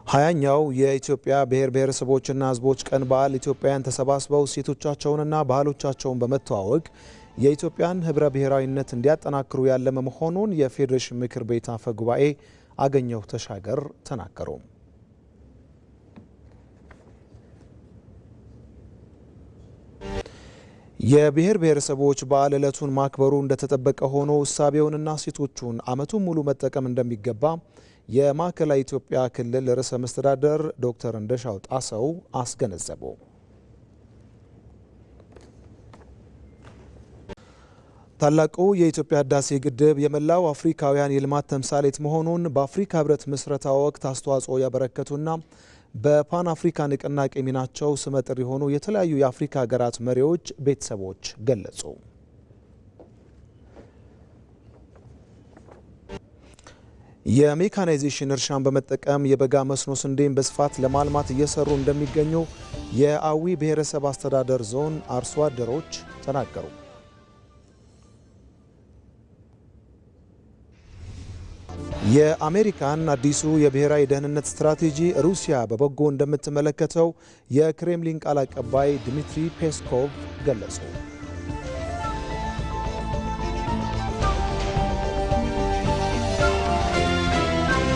ሀያኛው የኢትዮጵያ ብሔር ብሔረሰቦችና ሕዝቦች ቀን በዓል ኢትዮጵያውያን ተሰባስበው እሴቶቻቸውንና ባህሎቻቸውን በመተዋወቅ የኢትዮጵያን ህብረ ብሔራዊነት እንዲያጠናክሩ ያለመ መሆኑን የፌዴሬሽን ምክር ቤት አፈ ጉባኤ አገኘሁ ተሻገር ተናገሩ። የብሔር ብሔረሰቦች በዓል ዕለቱን ማክበሩ እንደተጠበቀ ሆኖ እሳቤውንና እሴቶቹን ዓመቱን ሙሉ መጠቀም እንደሚገባ የማዕከላዊ ኢትዮጵያ ክልል ርዕሰ መስተዳድር ዶክተር እንደሻው ጣሰው አስገነዘቡ። ታላቁ የኢትዮጵያ ህዳሴ ግድብ የመላው አፍሪካውያን የልማት ተምሳሌት መሆኑን በአፍሪካ ህብረት ምስረታ ወቅት አስተዋጽኦ ያበረከቱና በፓን አፍሪካ ንቅናቄ ሚናቸው ስመጥር የሆኑ የተለያዩ የአፍሪካ ሀገራት መሪዎች፣ ቤተሰቦች ገለጹ። የሜካናይዜሽን እርሻን በመጠቀም የበጋ መስኖ ስንዴን በስፋት ለማልማት እየሰሩ እንደሚገኙ የአዊ ብሔረሰብ አስተዳደር ዞን አርሶ አደሮች ተናገሩ። የአሜሪካን አዲሱ የብሔራዊ ደህንነት ስትራቴጂ ሩሲያ በበጎ እንደምትመለከተው የክሬምሊን ቃል አቀባይ ድሚትሪ ፔስኮቭ ገለጹ።